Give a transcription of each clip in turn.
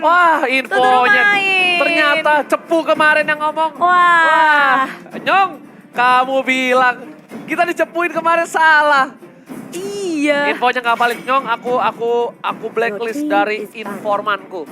Wah, infonya. lumayan. Ternyata Cepu kemarin yang ngomong. Wah. Nyong, kamu bilang kita dicepuin kemarin salah. Iya. Infonya nggak balik, Nyong. Aku blacklist dari informanku.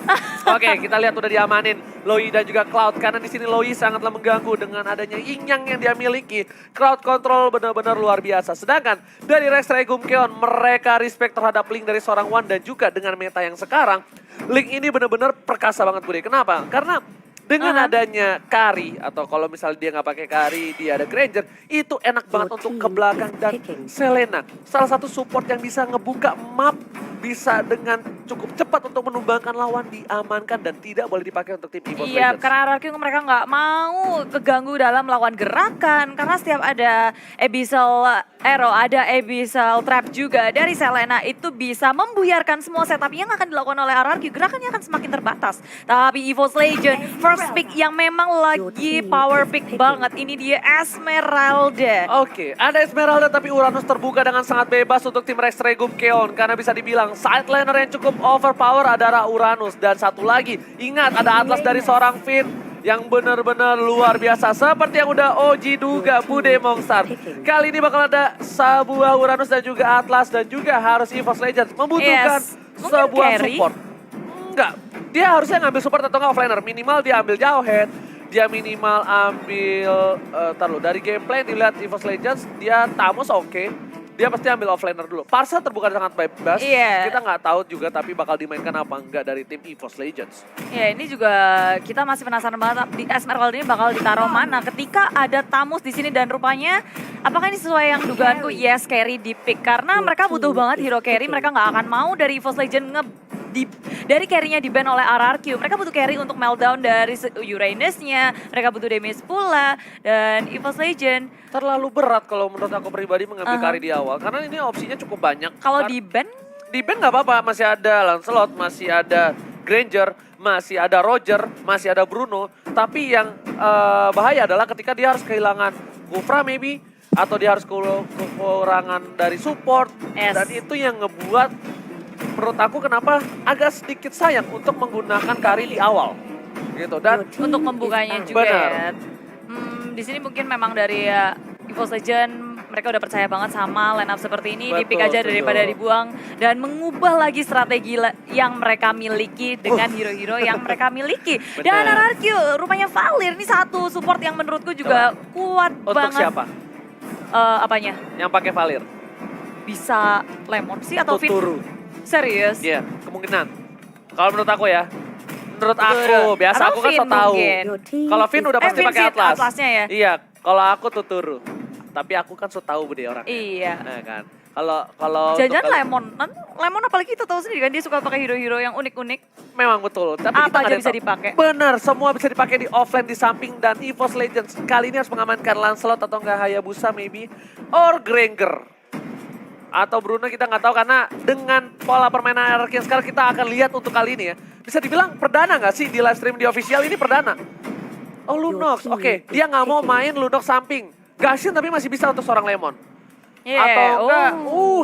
Oke, kita lihat udah diamanin Loi dan juga Cloud, karena di sini Loi sangatlah mengganggu dengan adanya Yin-Yang yang dia miliki. Crowd control benar-benar luar biasa. Sedangkan dari Rex Regum Keon, mereka respect terhadap Link dari seorang Wan, dan juga dengan meta yang sekarang, Link ini benar-benar perkasa banget Bude. Kenapa? Karena dengan adanya Kari, atau kalau misalnya dia nggak pakai Kari, dia ada Granger, itu enak banget untuk ke belakang. Dan Selena, salah satu support yang bisa ngebuka map, bisa dengan cukup cepat untuk menumbangkan lawan, diamankan dan tidak boleh dipakai untuk tim Evo Iya, Legends. karena RRQ mereka nggak mau keganggu dalam melawan gerakan. Karena setiap ada Abyssal Arrow, ada Abyssal Trap juga dari Selena, itu bisa membuyarkan semua setup yang akan dilakukan oleh RRQ. Gerakannya akan semakin terbatas. Tapi EVO's Legend, first pick yang memang lagi power pick banget. Ini dia Esmeralda. Oke, ada Esmeralda tapi Uranus terbuka dengan sangat bebas untuk tim Rex Regum Keon. Karena bisa dibilang side laner yang cukup overpower adalah Uranus. Dan satu lagi, ingat ada Atlas dari seorang Finn yang benar-benar luar biasa. Seperti yang udah Oji duga, Bude Mongstar. Kali ini bakal ada sebuah Uranus dan juga Atlas, dan juga harus EVO's Legends membutuhkan sebuah carry. support. Enggak, dia harusnya ngambil support atau nggak offlaner. Minimal dia ambil jauh head, dia minimal ambil, dari gameplay dilihat EVO's Legends, dia Tamos oke. Dia pasti ambil offlaner dulu. Parsa terbuka sangat bebas, kita nggak tahu juga tapi bakal dimainkan apa enggak dari tim EVO's Legends. Ya, ini juga kita masih penasaran banget di Esmeralda ini bakal ditaruh mana ketika ada Tamus di sini, dan rupanya apakah ini sesuai yang dugaanku? Yes, carry di pick karena mereka butuh banget hero carry. Mereka nggak akan mau dari EVO's Legend dari carry-nya di-ban oleh RRQ. Mereka butuh carry untuk meltdown dari Uranus-nya. Mereka butuh damage pula. Dan EVO's Legend Terlalu berat kalau menurut aku pribadi mengambil carry di awal. Karena ini opsinya cukup banyak. kalau di-ban, Di-ban nggak apa-apa. Masih ada Lancelot, masih ada Granger, masih ada Roger, masih ada Bruno. Tapi yang bahaya adalah ketika dia harus kehilangan Kufra maybe. Atau dia harus kekurangan dari support. Dan itu yang ngebuat menurut aku kenapa agak sedikit sayang untuk menggunakan carry di awal. Gitu. Dan untuk membukanya juga ya. Di sini mungkin memang dari EVO's Legend mereka udah percaya banget sama line up seperti ini, di pick aja daripada dibuang, dan mengubah lagi strategi yang mereka miliki dengan hero-hero yang mereka miliki. Dan RRQ rupanya Valir ini satu support yang menurutku juga kuat untuk banget. siapa? Apanya? Yang pakai Valir? Bisa Lemon sih atau Fit? Tuturu. Serius? Iya, kemungkinan. Kalau menurut aku ya. Menurut aku, biasa Atau aku kan Finn so tahu. mungkin. Kalau Finn udah pasti Finn pakai sih Atlas. Atlasnya ya? Iya, kalau aku Tuturu. Tapi aku kan so tahu bude orang. Iya. Nah kan. Kalau Jangan untuk- Lemon. Lemon apalagi kita tahu sendiri kan dia suka pakai hero-hero yang unik-unik. Memang betul. Tapi Apa kita nggak aja ada yang bisa tahu. dipakai. Benar, semua bisa dipakai di offline, di samping, dan EVO's Legends. Kali ini harus mengamankan Lancelot atau enggak Hayabusa maybe. Or Granger. Atau Bruno kita nggak tahu, karena dengan pola permainan RRQ yang sekarang kita akan lihat untuk kali ini ya. Bisa dibilang perdana nggak sih di live stream di official ini perdana? Oh Lunox, oke. Dia nggak mau main Lunox samping. Gashin tapi masih bisa untuk seorang Lemon. Atau enggak,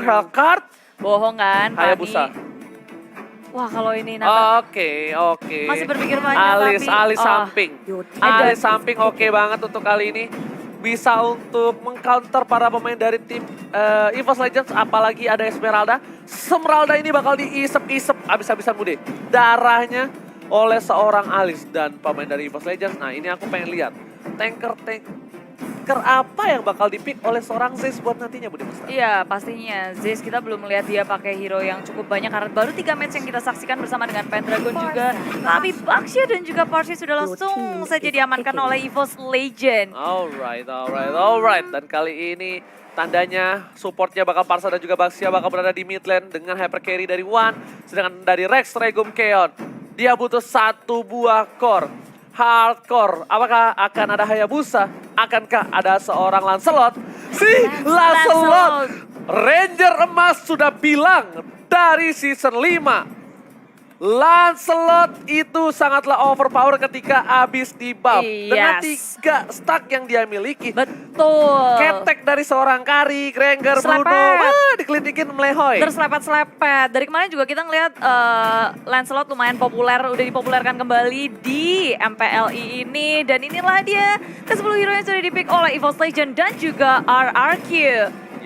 Hellcard. Bohong kan, Hayabusa. Fanny? Wah kalau ini nambah. Oke. Masih berpikir banyak Alis tapi... samping. Alis samping oke banget untuk kali ini. Bisa untuk mengcounter para pemain dari tim EVO's Legends, apalagi ada Esmeralda. Esmeralda ini bakal diisep-isep abis-abisan bude darahnya oleh seorang Alis dan pemain dari EVO's Legends. Nah ini aku pengen lihat tanker apa yang bakal dipick oleh seorang Zeus buat nantinya bude Mas. Iya pastinya, Zeus kita belum melihat dia pakai hero yang cukup banyak karena baru 3 match yang kita saksikan bersama dengan Pendragon juga. Tapi Baxia dan juga Parsi sudah langsung saja diamankan oleh EVO's Legend. Alright. Dan kali ini tandanya supportnya bakal Parsa dan juga Baxia bakal berada di mid lane dengan hyper carry dari Wan. Sedangkan dari Rex Regum Keon, dia butuh satu buah core. Hardcore, apakah akan ada Hayabusa? Akankah ada seorang Lancelot? Si Lancelot! Ranger emas sudah bilang dari season 5. Lancelot itu sangatlah overpower ketika habis di buff. Dengan 3 stack yang dia miliki. Betul. Ketek dari seorang Kari, Granger, Bruno. Wah, dikelitikin melehoy. Terselepet-selepet. Dari kemarin juga kita ngeliat Lancelot lumayan populer, udah dipopulerkan kembali di MPLI ini. Dan inilah dia ke-10 hero yang sudah dipick oleh EVOS Legend dan juga RRQ.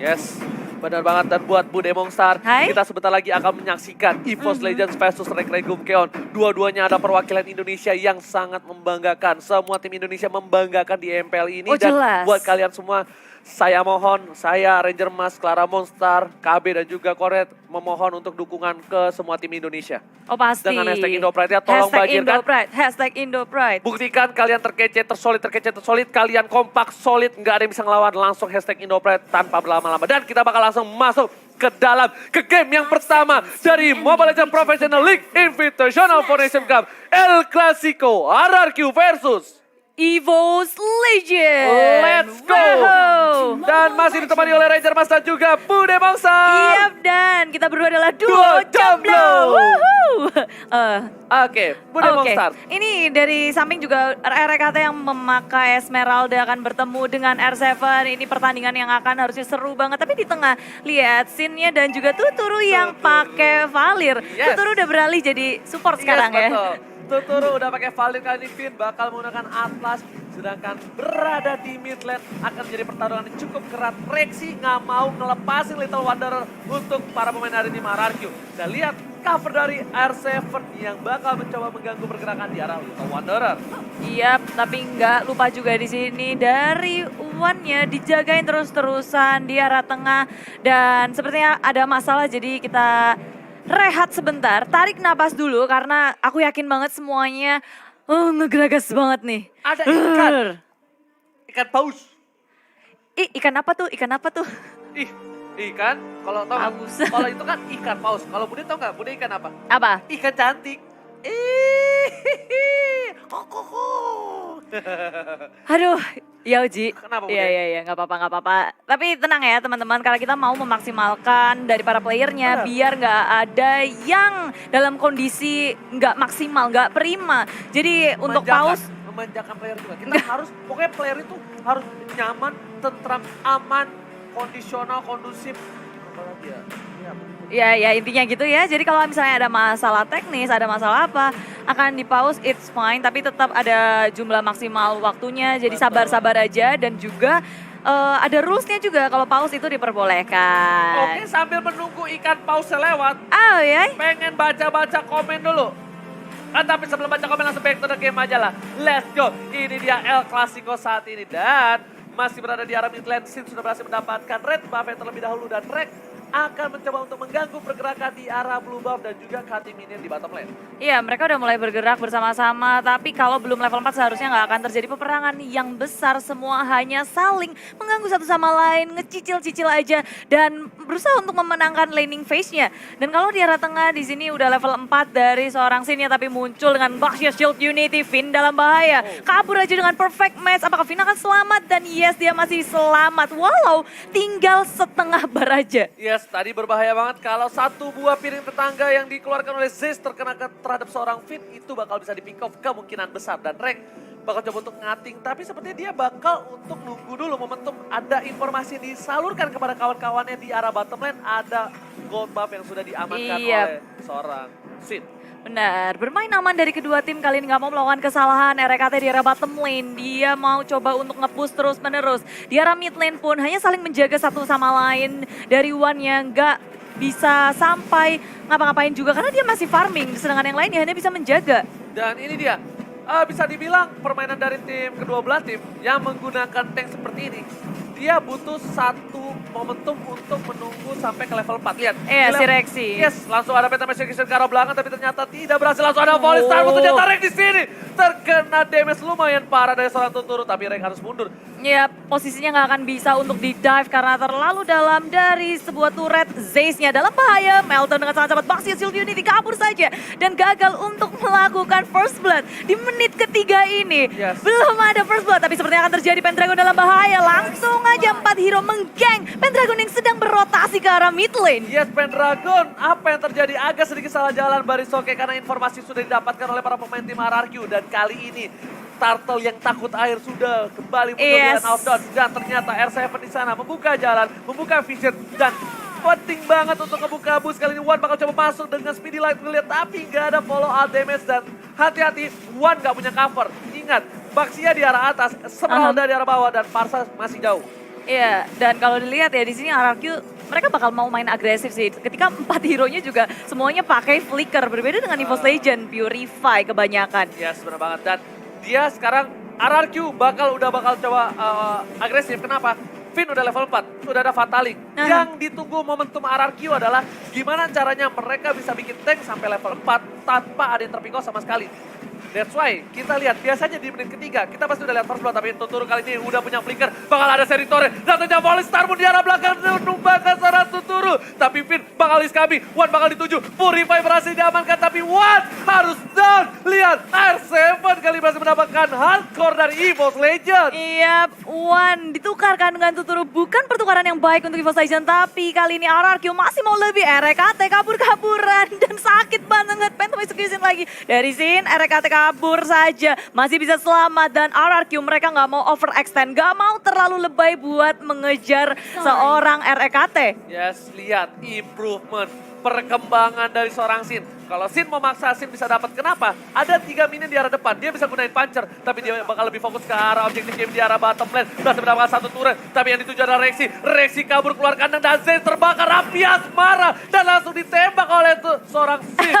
Yes. Benar banget, dan buat Bude Mongstar, kita sebentar lagi akan menyaksikan EVOS Legends versus Regum Keon. Dua-duanya ada perwakilan Indonesia yang sangat membanggakan. Semua tim Indonesia membanggakan di MPL ini. Dan jelas. Buat kalian semua, saya mohon, saya Ranger Mas, Clara Monstar, KB dan juga Koret memohon untuk dukungan ke semua tim Indonesia. Oh pasti. Dengan hashtag Indopride ya, tolong bagirkan. Hashtag Indopride. Buktikan kalian terkece, tersolid, kalian kompak, solid, nggak ada yang bisa ngelawan. Langsung hashtag Indopride tanpa berlama-lama. Dan kita bakal langsung masuk ke game yang pertama dari Mobile Legends Professional League Invitational for Nation Cup. El Clasico, RRQ versus EVOS Legend. Let's go. Wow. Dan masih ditemani oleh Ranger Mas dan juga Bude Bangsa. Yap, dan kita berdua adalah duo Jomblo. Oke, Bude Bangsa. Ini dari samping juga RRKT yang memakai Esmeralda akan bertemu dengan R7. Ini pertandingan yang akan harusnya seru banget. Tapi di tengah lihat scene-nya dan juga Tuturu yang pakai Valir. Yes. Tuturu udah beralih jadi support sekarang ya. Betul. Tuturu udah pakai Valir kali ini, Finn bakal menggunakan Atlas, sedangkan berada di mid lane akan menjadi pertarungan yang cukup kerat. Rexy nggak mau ngelepasin Little Wanderer untuk para pemain dari tim RRQ. Dan lihat cover dari R7 yang bakal mencoba mengganggu pergerakan di arah Little Wanderer. Iya, tapi nggak lupa juga di sini dari One-nya dijagain terus-terusan di arah tengah. Dan sepertinya ada masalah, jadi kita rehat sebentar, tarik napas dulu karena aku yakin banget semuanya ngegeragas banget nih. Ada ikan. Ikan paus. Ih, ikan apa tuh? Ikan apa tuh? Ih, ikan. Kalau tau nggak? Paus. Kalau itu kan ikan paus. Kalau Bude tau nggak? Bude ikan apa? Apa? Ikan cantik. Aduh, ya Uji. Kenapa, Bude? Iya, nggak apa-apa. Tapi tenang ya teman-teman, karena kita mau memaksimalkan dari para playernya biar nggak ada yang dalam kondisi nggak maksimal, nggak prima. Jadi untuk paus memanjakan player juga. Kita harus, pokoknya player itu harus nyaman, tentram, aman, kondisional, kondusif. Apalagi ya. Ya intinya gitu ya. Jadi kalau misalnya ada masalah teknis, ada masalah apa, akan di pause, it's fine. Tapi tetap ada jumlah maksimal waktunya. Jadi sabar-sabar aja dan juga ada rules-nya juga kalau pause itu diperbolehkan. Oke, sambil menunggu ikan paus lewat. Oh ya. Pengen baca-baca komen dulu. Tapi sebelum baca komen langsung back to the game aja lah. Let's go. Ini dia El Clasico saat ini. Dan masih berada di arah mid lane. Sin sudah berhasil mendapatkan red buff yang terlebih dahulu. Dan Rek akan mencoba untuk mengganggu pergerakan di arah blue buff dan juga cutting minion di bottom lane. Iya, mereka udah mulai bergerak bersama-sama, tapi kalau belum level 4 seharusnya nggak akan terjadi peperangan yang besar. Semua hanya saling mengganggu satu sama lain, ngecicil-cicil aja, dan berusaha untuk memenangkan laning phase-nya. Dan kalau di arah tengah di sini udah level 4 dari seorang Sin ya, tapi muncul dengan Baxia Shield Unity, Finn dalam bahaya. Kabur aja dengan perfect match, apakah Finn akan selamat? Dan yes, dia masih selamat, walau tinggal setengah bar aja. Yes, tadi berbahaya banget kalau satu buah piring tetangga yang dikeluarkan oleh Zeus terkena terhadap seorang Finn, itu bakal bisa di pick off kemungkinan besar. Dan Rek bakal coba untuk ngating, tapi sepertinya dia bakal untuk nunggu dulu momentum. Ada informasi yang disalurkan kepada kawan-kawannya di arah bottom lane, ada gold buff yang sudah diamankan oleh seorang Sin. Benar, bermain aman dari kedua tim kali ini, nggak mau melakukan kesalahan. RKT di arah bottom lane, dia mau coba untuk nge-push terus menerus. Di arah mid lane pun hanya saling menjaga satu sama lain. Dari One yang nggak bisa sampai ngapa-ngapain juga karena dia masih farming, sedangkan yang lainnya hanya bisa menjaga. Dan ini dia, bisa dibilang permainan dari tim kedua belah tim yang menggunakan tank seperti ini. Dia butuh satu momentum untuk menunggu sampai ke level 4. Lihat. Iya, si Rexy. Yes, langsung ada Penta Machine ke arah belakang tapi ternyata tidak berhasil. Langsung ada volley Starbuck ternyata Rex di sini. terkena damage lumayan parah dari seorang Tuturu, tapi Rek harus mundur. Ya, posisinya nggak akan bisa untuk di-dive karena terlalu dalam dari sebuah turret. Zayce-nya dalam bahaya. Meltdown dengan sangat cepat. Baxia Shield Unity kabur saja. Dan gagal untuk melakukan first blood di menit ketiga ini. Yes. Belum ada first blood, tapi sepertinya akan terjadi. Pendragon dalam bahaya. Langsung aja 4 hero menggeng Pendragon yang sedang berotasi ke arah mid lane. Yes, Pendragon, apa yang terjadi? Agak sedikit salah jalan Barisoke karena informasi sudah didapatkan oleh para pemain tim RRQ. Dan kali ini Turtle yang takut air sudah kembali mundur dengan outdoor. Dan ternyata R7 di sana membuka jalan, membuka vision. Dan penting banget untuk ngebuka bus. Kali ini Wan bakal coba masuk dengan speedy light ngeliat. Tapi nggak ada follow out damage. Dan hati-hati, Wan nggak punya cover. Ingat, Baxia di arah atas, Esmeralda di arah bawah. Dan Parsa masih jauh. Iya, dan kalau dilihat ya di sini RRQ mereka bakal mau main agresif sih. Ketika 4 hero-nya juga semuanya pakai flicker. Berbeda dengan EVOS Legend, Purify kebanyakan. Yes, benar banget. Dan dia sekarang RRQ bakal coba agresif. Kenapa? Finn udah level 4, udah ada Fatalik. Yang ditunggu momentum RRQ adalah gimana caranya mereka bisa bikin tank sampai level 4 tanpa ada yang terpikau sama sekali. That's why kita lihat biasanya di menit ketiga kita pasti udah lihat first blood, tapi Tuturu kali ini udah punya flicker, bakal ada seri torre, datangnya volley Starmoon di arah belakang numbangkan seorang Tuturu, tapi Finn bakal iskabi, Wan bakal dituju, Purify berhasil diamankan tapi Wan harus down. Lihat R7 kali berhasil mendapatkan hardcore dari EVOS Legend. Iya, Wan ditukarkan dengan Tuturu, bukan pertukaran yang baik untuk EVOS Legend, tapi kali ini RRQ masih mau lebih. RKT kabur-kaburan dan sakit banget, Phantom Execution lagi dari Sin. RKT kabur saja, masih bisa selamat. Dan RRQ mereka nggak mau overextend, nggak mau terlalu lebay buat mengejar seorang RKT. Yes, lihat improvement, perkembangan dari seorang Sin. Kalau Sin memaksa, Sin bisa dapat. Kenapa? Ada 3 minion di arah depan, dia bisa gunain puncher, tapi dia bakal lebih fokus ke arah objektif game di arah bottom lane. Berhasil mendapatkan 1 turret, tapi yang dituju adalah Rexy. Rexy kabur keluar kandang dan Zayce terbakar. Rapias marah dan langsung ditembak oleh seorang Sin.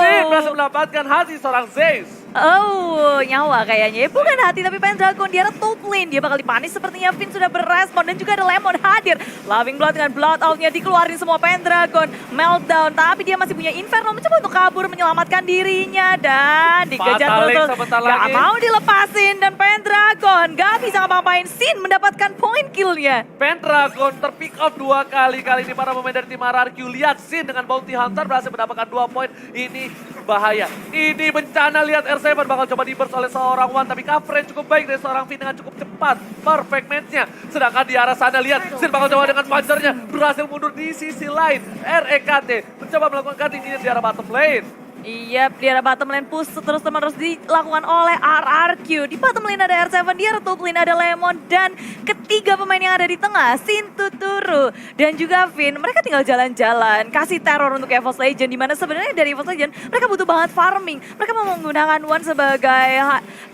Sin berhasil mendapatkan hati seorang Zayce. Oh, nyawa kayaknya. Bukan hati tapi Pendragon di arah top lane. Dia bakal dipanis sepertinya. Finn sudah berespon dan juga ada Lemon hadir. Loving Blood dengan blood out-nya dikeluarin semua Pendragon. Meltdown, tapi dia masih punya Inferno mencoba untuk kabur menyelamatkan dirinya. Dan dikejar betul. Gak mau dilepasin dan Pendragon gak bisa ngapa-ngapain. Sin mendapatkan point kill-nya. Pendragon terpick off 2 kali. Kali ini para pemain dari tim RRQ. Lihat Sin dengan Bounty Hunter berhasil mendapatkan 2 poin. Ini bahaya. Ini bencana. Lihat R7 bakal coba di-burst oleh seorang Wan. Tapi coverage cukup baik dari seorang Finn dengan cukup cepat. Perfect match-nya. Sedangkan di arah sana lihat Sin bakal coba dengan puncher-nya. Berhasil mundur di sisi lain. REKT mencoba melakukan cutting di arah bottom lane. Iya, di arah bottom lane push terus-menerus dilakukan oleh RRQ. Di bottom lane ada R7, di arah top lane ada Lemon. Dan ketiga pemain yang ada di tengah, Sin, Tuturu, dan juga Finn. Mereka tinggal jalan-jalan, kasih teror untuk EVOS Legend. Dimana sebenarnya dari EVOS Legend, mereka butuh banget farming. Mereka mau menggunakan Wan sebagai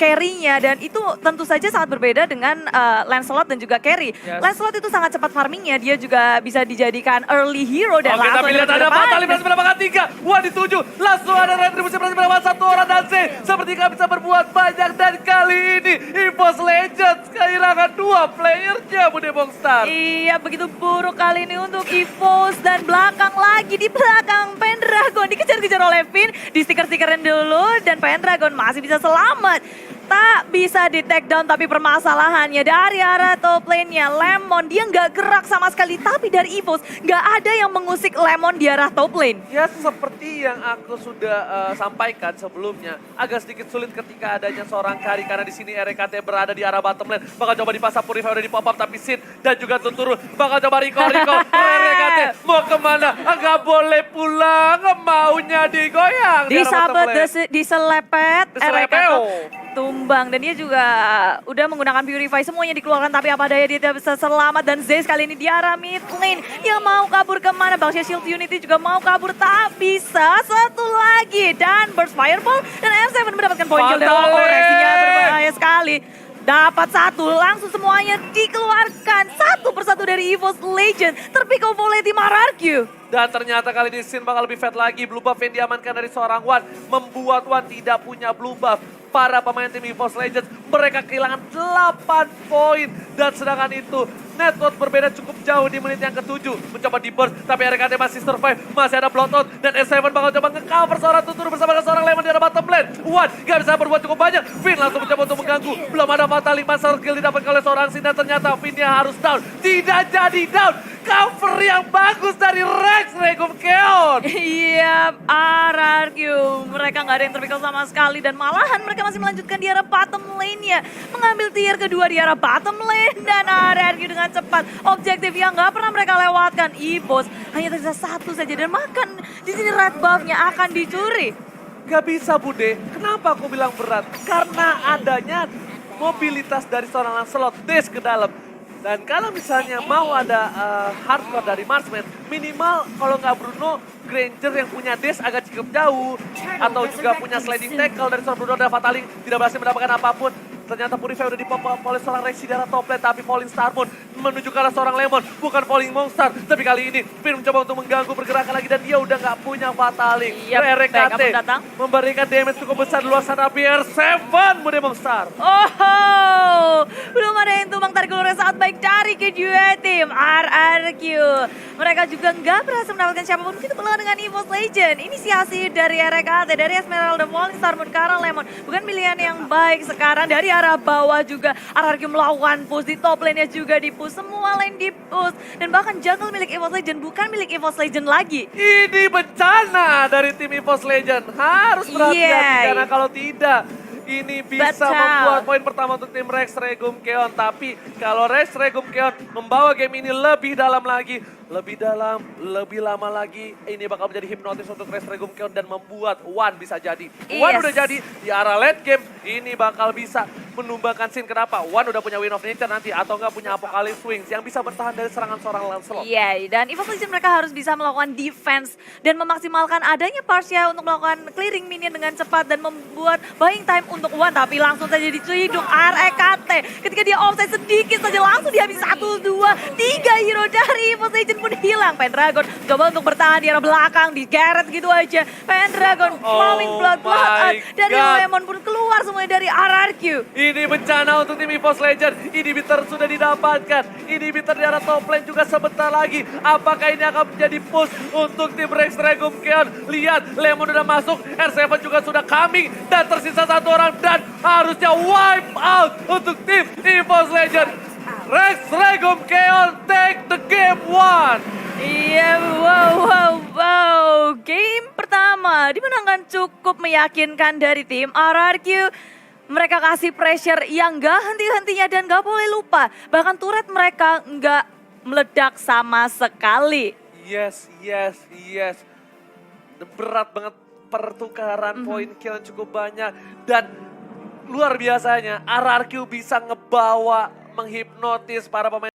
carry-nya. Dan itu tentu saja sangat berbeda dengan Lancelot dan juga carry. Yes. Lancelot itu sangat cepat farmingnya. Dia juga bisa dijadikan early hero. Dan Oke, tapi lihat ada Fatalik berhasil mendapatkan 3. Wan dituju, langsung ada retribusi berhasil mendapatkan 1 orang dan Zayce seperti gak bisa berbuat banyak. Dan kali ini EVOS Legends kehilangan 2 playernya, Bude Bongstar. Iya, begitu buruk kali ini untuk EVOS. Dan belakang lagi, di belakang Pendragon dikejar-kejar oleh Finn. Di stiker-stikerin dulu dan Pendragon masih bisa selamat. Tak bisa di take down, tapi permasalahannya dari arah top lane-nya Lemon, dia nggak gerak sama sekali. Tapi dari EVOS nggak ada yang mengusik Lemon di arah top lane. Ya, seperti yang aku sudah sampaikan sebelumnya, agak sedikit sulit ketika adanya seorang carry karena di sini RKT berada di arah bottom lane. Bakal coba dipasang Purify udah di pop up, tapi Sin dan juga Tuturu bakal coba recall. RKT mau kemana? Nggak boleh pulang, maunya digoyang. Disabet, diselepet, RKT tumbang. Dan dia juga udah menggunakan Purify, semuanya dikeluarkan, tapi apa daya dia tidak bisa selamat. Dan Zayce kali ini di arah mid lane, yang mau kabur kemana? Baxia Shield Unity juga mau kabur, tak bisa. Satu lagi dan Burst Fireball dan R7 mendapatkan poin kill. Reaksinya berbahaya sekali. Dapat 1, langsung semuanya dikeluarkan. 1 persatu dari EVOS Legend. Terpikau oleh tim RRQ. Dan ternyata kali ini Sin bakal lebih fat lagi. Blue buff yang diamankan dari seorang Wan membuat Wan tidak punya blue buff. Para pemain tim EVOS Legends mereka kehilangan 8 poin. Dan sedangkan itu Network berbeda cukup jauh di menit yang ke-7. Mencoba di burst, tapi RKT masih survive. Masih ada Bloodhound dan S7 bakal coba nge-cover seorang Tuturu bersama seorang Lemon di arah bottom lane. Wan gak bisa berbuat cukup banyak. Finn langsung mencoba untuk mengganggu. Belum ada Fatali, master skill didapatkan oleh seorang Sin dan ternyata Finnnya harus down. Tidak jadi down. Cover yang bagus dari Rex Regum Keon. Iya, RRQ. Mereka nggak ada yang terpikir sama sekali dan malahan mereka masih melanjutkan di arah bottom lane-nya. Mengambil tier kedua di arah bottom lane dan RRQ dengan cepat. Objektif yang nggak pernah mereka lewatkan. EVOS hanya tersisa satu saja dan makan di sini red buff-nya akan dicuri. Gak bisa Bude, kenapa aku bilang berat? Karena adanya mobilitas dari seorang Lancelot dash ke dalam. Dan kalau misalnya mau ada hardcore dari Marksman, minimal kalau nggak Bruno, Granger yang punya dash agak cukup jauh. Atau juga punya sliding tackle dari seorang Bruno dan Fatali tidak berhasil mendapatkan apapun. Ternyata Purify udah dipop oleh seorang Rexy darah top lane, tapi Falling Starmoon menuju ke arah seorang Lemon, bukan Falling Monster. Tapi kali ini Finn mencoba untuk mengganggu pergerakan lagi dan dia udah nggak punya Fatali. RKT memberikan damage cukup besar di luar sana, BR7 Mude Monster. Oh, belum ada yang tumbang tarik ulurnya saat baik dari kedua tim RRQ. Mereka juga nggak berhasil mendapatkan siapapun. Begitu pula dengan EVOS Legend. Inisiasi dari RKT, dari Esmeralda, Falling Starmoon ke arah Lemon. Bukan pilihan yang baik sekarang dari arah bawah juga. RRQ melawan push di top lane-nya juga di push. Semua lane di push. Dan bahkan jungle milik EVOS Legend bukan milik EVOS Legend lagi. Ini bencana dari tim EVOS Legend. Harus berhati-hati karena kalau tidak ini bisa membuat poin pertama untuk tim Rex Regum Keon. Tapi kalau Rex Regum Keon membawa game ini lebih dalam lagi, lebih dalam, lebih lama lagi, ini bakal menjadi hipnotis untuk Rex Regum Keon dan membuat Wan bisa jadi. Wan udah jadi di arah late game, ini bakal bisa menumbangkan Sin. Kenapa? Wan udah punya Wind of Nature nanti atau nggak punya Apocalypse Wings yang bisa bertahan dari serangan seorang Lancelot. Iya, dan EVOS Legend mereka harus bisa melakukan defense dan memaksimalkan adanya Parsia untuk melakukan clearing minion dengan cepat dan membuat buying time untuk Wan, tapi langsung saja diciduk RKT. Ketika dia offside sedikit saja langsung dihabis 1, 2, 3 hero dari EVOS Legend pun hilang. Pendragon coba untuk bertahan di arah belakang, digeret gitu aja. Pendragon flowing blood dari Lemon pun keluar semuanya dari RRQ. Ini bencana untuk tim EVOS Legend. Inhibitor sudah didapatkan. Inhibitor di arah top lane juga sebentar lagi. Apakah ini akan menjadi push untuk tim Rex Regum Keon? Lihat, Lemon udah masuk, R7 juga sudah coming. Dan tersisa satu orang dan harusnya wipe out untuk tim EVOS Legend. Rex Regum Keon take the game 1. Iya, wow. Game pertama dimenangkan cukup meyakinkan dari tim RRQ. Mereka kasih pressure yang gak henti-hentinya dan gak boleh lupa. Bahkan turret mereka gak meledak sama sekali. Yes. Berat banget pertukaran poin kill yang cukup banyak. Dan luar biasanya RRQ bisa ngebawa, menghipnotis para pemain